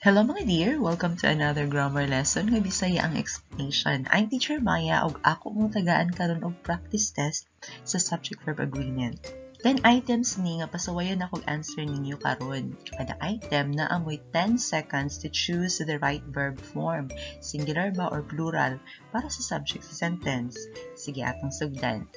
Hello mga dear! Welcome to another grammar lesson nga Bisaya ang explanation. I'm Teacher Maya ug ako mong tagaan karon og practice test sa subject-verb agreement. 10 items ni nga pasawayon akong answer ninyo karon. Kada item na amoy 10 seconds to choose the right verb form, singular ba or plural, para sa subject sa sentence. Sige atong sugdan.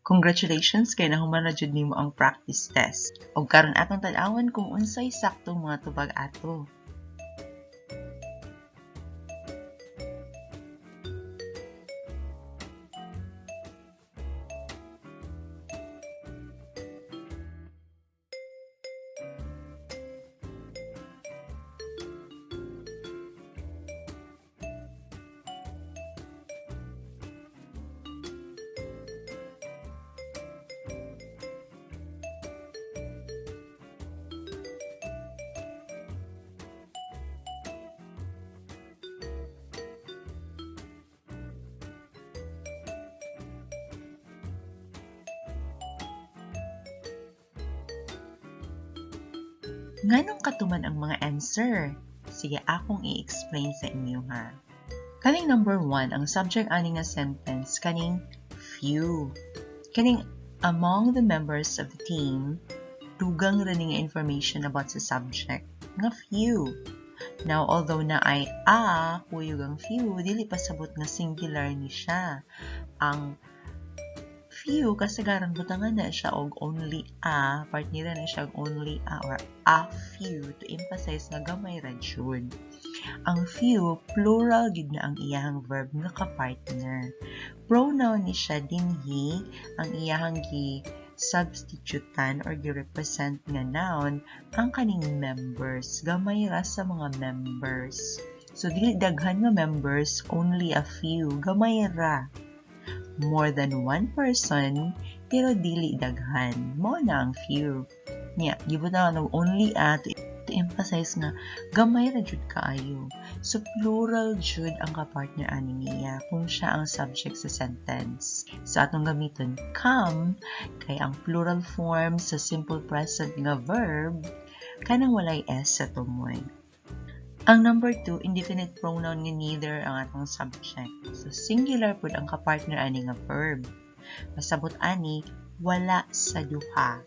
Congratulations kay nahuman na jud nimo ang practice test. Og karon atong tan-awon kung unsay saktong mga tubag ato. Nganong katuman ang mga answer? Sige, akong i-explain sa inyo ha. Kaning number 1, ang subject ani nga sentence, kaning few. Kaning among the members of the team, dugang rin nga information about sa subject, nga few. Now, although na ay kuyog ang few, dili pasabot nga singular ni siya. Ang few kasagaran butangan na siya og only part nila na siya og only or a few to emphasize nga gamay ra jud. Ang few plural gid na ang iyahang verb nga ka-partner. Pronoun ni siya dinhi ang iyahang gi-substitutan or gi-represent nga noun ang kaning members. Gamay ra sa mga members. So dili daghan nga members, only a few. Gamay ra. More than one person, pero dili daghan. Mo na ang few. Nya, gibutan og only to emphasize nga gamay ra jud kaayo. So plural jud ang ka-partner ani niya kung siya ang subject sa sentence. So atong gamiton come kay ang plural form sa simple present nga verb kanang walay s sa tumoy. Ang number 2, indefinite pronoun nga neither ang atong subject. So, singular pud ang kapartner ani nga verb. Masabot ani, wala sa duha.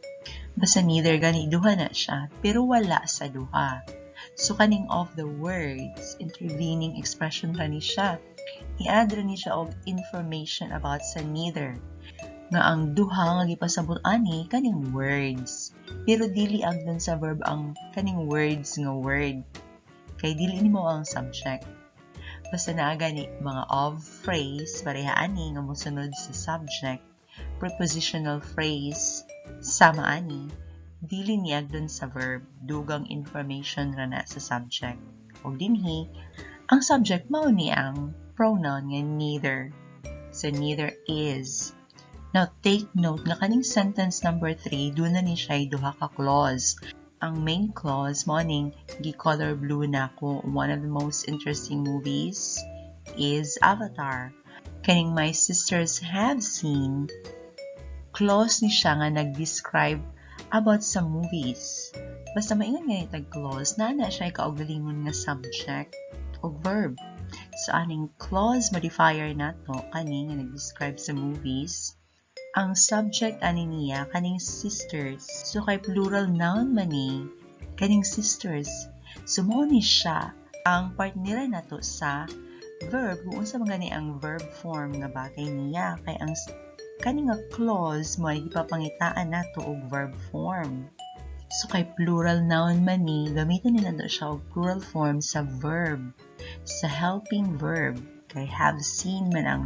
Basta neither gani duha na siya, pero wala sa duha. So, kaning of the words, intervening expression ra ni siya. I-add ra ni siya og information about sa neither. Nga ang duha nga gipasabot ani kaning words. Pero dili agdan sa verb ang kaning words nga word. Kay dili nimo ang subject. Basta naa gani mga of phrase, pareha ani nga mosunod sa subject, prepositional phrase, sama ani, dili niya dun sa verb, dugang information ra na sa subject. O dinhi, ang subject mao ni ang pronoun nga neither. So, neither is. Now, take note nga kaning sentence number 3, doon na ni siya duha ka clause. Ang main clause mo ning gi-color blue na ko. One of the most interesting movies is Avatar. Kaning my sisters have seen, clause ni siya nga nag-describe about sa movies. Basta maingon nga itag clause, na siya kaugalingon nga subject o verb. So, aning clause modifier na to, kaning nga nag-describe sa movies, ang subject ani niya kaning sisters. So kay plural noun man ni kaning sisters. So mo ni siya ang partner nato sa verb kung unsa man gani ang verb form nga bagay niya kay ang kaning nga clause mo ay gipapangitaan nato og verb form. So kay plural noun man ni gamiton nila daw siya og plural form sa verb, sa helping verb. Kay have seen man ang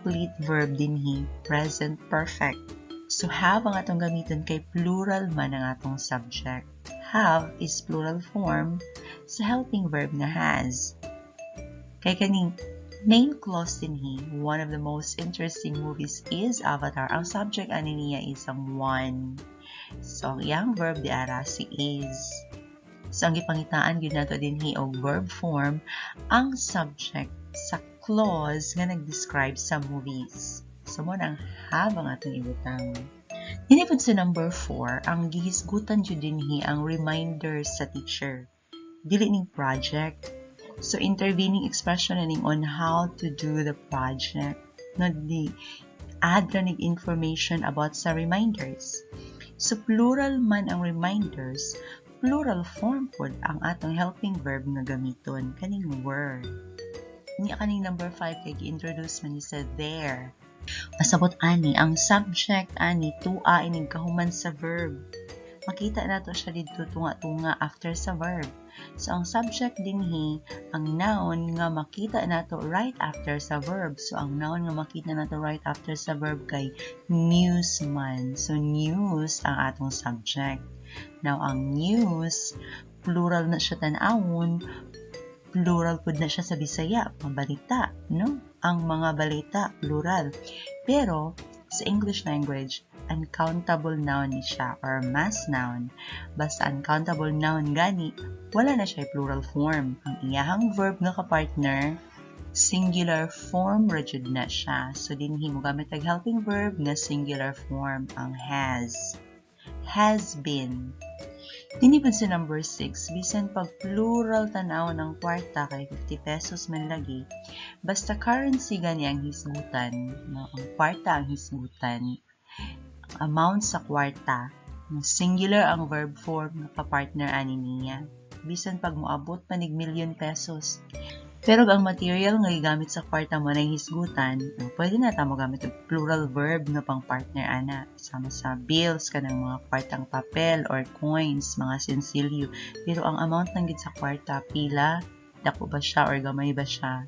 complete verb dinhi, present perfect. So have ang atong gamiton kay plural man ang atong subject. Have is plural form sa helping verb nga has. Kay kaning main clause dinhi, one of the most interesting movies is Avatar. Ang subject ani niya is ang one. So ang iyang verb di ara si is. So ang gipangitaan gyud nato dinhi og verb form ang subject sa clause nga nag-describe sa movies. So, mo nang have ang atong ibutang. Dinipod sa number 4, ang gihisgutan dyan dinhi ang reminders sa teacher. Dili ning project. So, intervening expression na ning on how to do the project. No, di add ra ning information about sa reminders. So, plural man ang reminders, plural form pod ang atong helping verb nga gamiton, kaning were. Niya kaning number 5 kay gi-introduce man ni sa there. Pasabot ani ang subject ani tua ining kahuman sa verb. Makita nato siya didto tunga-tunga after sa verb. So ang subject dinhi ang noun nga makita nato right after sa verb. So ang noun nga makita nato right after sa verb kay news man. So news ang atong subject. Now ang news plural na siya tan-awon, plural pud na siya sa Bisaya, mga balita, no? Ang mga balita, plural. Pero, sa English language, uncountable noun ni siya, or mass noun. Basta uncountable noun gani, wala na siya plural form. Ang iyahang verb nga kapartner, singular form rajud na siya. So, dinhi mo gamit ang helping verb na singular form, ang has been. Dinipod sa number 6, bisan pag plural tanaw ng kwarta kay 50 pesos man lagi, basta currency gani ang hisgutan, no? Ang kwarta ang hisgutan, amount sa kwarta, singular ang verb form na kapartner ani niya, bisan pag moabot panig million pesos. Pero ang material nga gigamit sa kwarta mo na hisgutan, pwede na ta mo gamit og plural verb nga pang partner ana, sama sa bills kanang mga kwartang papel or coins, mga sensilyo. Pero ang amount nang gid sa kwarta, pila, dako ba siya or gamay ba siya?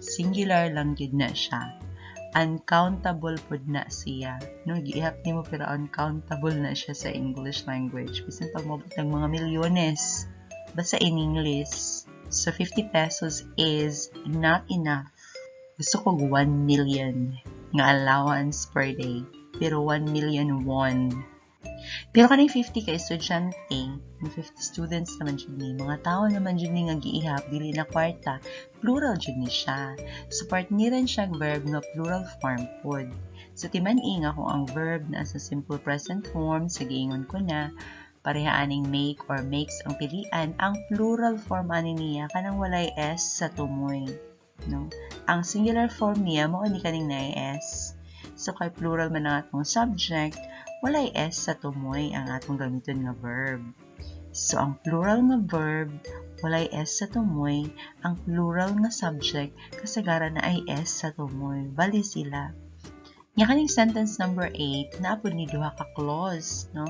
Singular lang gid na siya. Uncountable pod na siya. No, giihap nimo pero uncountable na siya sa English language. Bisan pag mabot ng mga milyones, basta in English. So, 50 pesos is not enough. Gusto ko 1 million nga allowance per day. Pero 1 million won. Pero kaning 50 ka estudyante, 50 students naman dyan ni, mga tao naman dyan ni nga giihap, dili na kwarta, plural dyan ni siya. So, partneran siya verb nga plural form pod. So, timan-i nga kung ang verb na sa simple present form, sa giingon ko na, parehaaning make or makes ang pilian, ang plural form ani niya kanang walay s sa tumoy, no? Ang singular form niya mao ni kaning naay s. So kay plural man ang atong subject, walay s sa tumoy ang atong gamiton nga verb. So ang plural nga verb walay s sa tumoy, ang plural nga subject kasagaran na ay s sa tumoy. Bali sila. Nya kaning sentence number 8, naapod ni duha ka clause, no?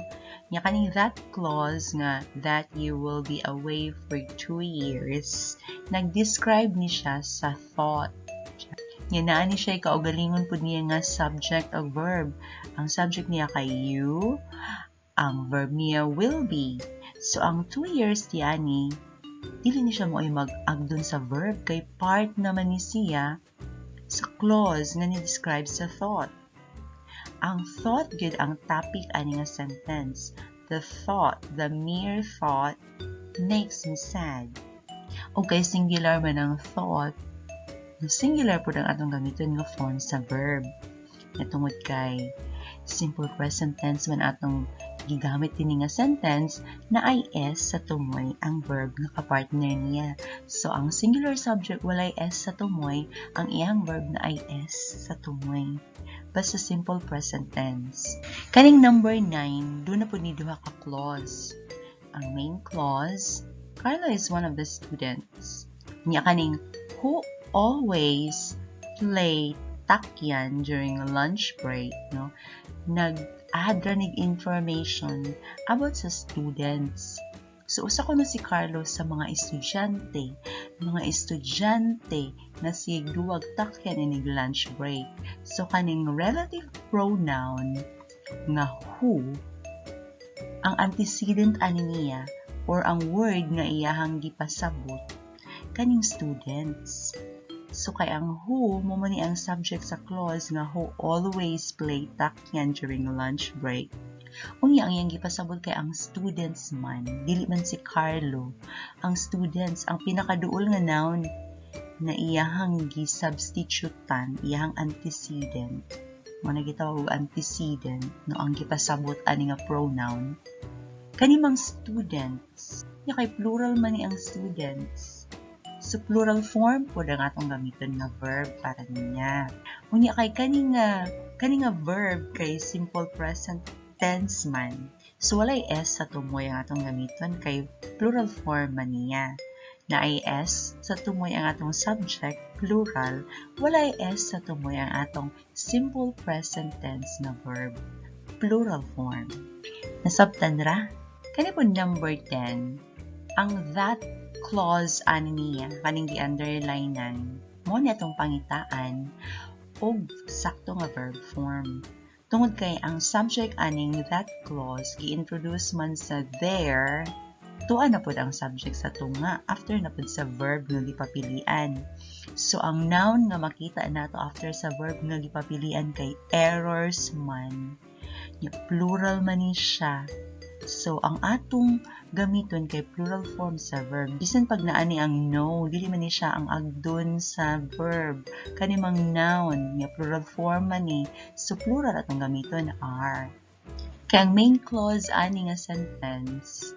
Nya kaning that clause nga that you will be away for 2 years, nag-describe ni siya sa thought. Nya naa ni siya kaugalingon pud niya nga subject o verb. Ang subject niya kay you, ang verb niya will be. So ang 2 years tiyani, dili ni siya mo ay mag-agdon sa verb kay part naman ni siya sa clause nga ni-describe sa thought. Ang thought gid ang topic ani nga sentence. The thought, the mere thought, makes me sad. Okay, singular man ang thought. Singular po ang atong gamiton nga form sa verb. Natungod kay simple present tense man atong gigamit din nga sentence na ay s sa tumoy ang verb nga kapartner niya. So, ang singular subject walay s sa tumoy, ang iyang verb na ay s sa tumoy. Basta simple present tense. Kaning number 9, doon na po ni duha ka clause. Ang main clause, Carlo is one of the students. Niya kaning who always play takyan during lunch break, no? Nag-add ra nig information about sa students. So, usa ko na si Carlos sa mga estudyante na sigduwag takyan inig lunch break. So, kaning relative pronoun nga who, ang antecedent ani niya or ang word nga iyahang gipasabot, kaning students. So, kay ang who, mo man ang subject sa clause nga who always play takyan during lunch break. Unya ang iyang gipasabot kay ang students man, dili man si Carlo. Ang students, ang pinakaduol nga noun na iyahang gi-substitutan, iyahang antecedent. Mo na gitawag og antecedent, no, ang gipasabot ani nga pronoun. Kanimang students, nya kay plural man ni ang students. So, plural form po ang atong gamiton nga verb para niya. Unya kay kaning verb kay simple present tense man. So, walay s sa tumoy ang atong gamiton kay plural form man niya. Na ay s sa tumoy ang atong subject, plural, walay s sa tumoy ang atong simple present tense na verb, plural form. Nasabtan ra? Kani po number 10, ang that clause ani niya kaning gi-underlinean mo ni atong pangitaan og sakto nga verb form. Tungod kay ang subject aning that clause gi-introduce man sa there, tuwa na pod ang subject sa tunga after na pod sa verb nga gipapilian. So ang noun nga makita nato after sa verb nga gipapilian kay errors man. Plural man ni siya. So, ang atong gamiton kay plural form sa verb, bisan pag naani ang no, dili man ni siya ang agdon sa verb. Kanimang noun, nga plural form man ni, so plural atong gamiton are. Kaya ang main clause ani nga sentence,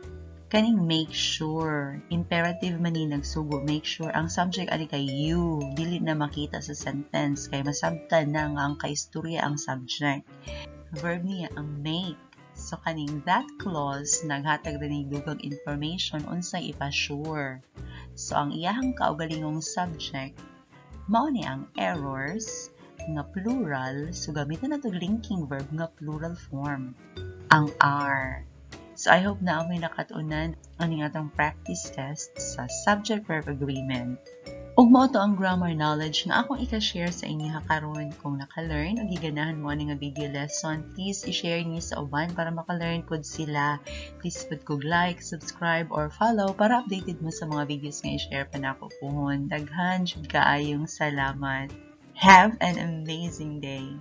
kaning make sure, imperative man ni nagsugo, make sure, ang subject ani kay you, dili na makita sa sentence, kay masabtan na nga ang kaistorya ang subject. Verb niya ang make. So, kaning that clause, naghatag rin ng dugang information unsay ipa-sure. So, ang iyahang kaugalingong subject, mao ni ang errors, nga plural, so gamitan na ito linking verb nga plural form, ang are. So, I hope na amoy nakatunan aning atong practice test sa subject-verb agreement. Ug mao to ang grammar knowledge nga akong ika-share sa inyo karon. Kung naka-learn o giganahan mo ani nga video lesson, please i-share niyo sa uban para maka-learn pod sila. Please pud kog like, subscribe or follow para updated mo sa mga videos nga i-share pa nako pohon. Daghan jud kaayong salamat. Have an amazing day.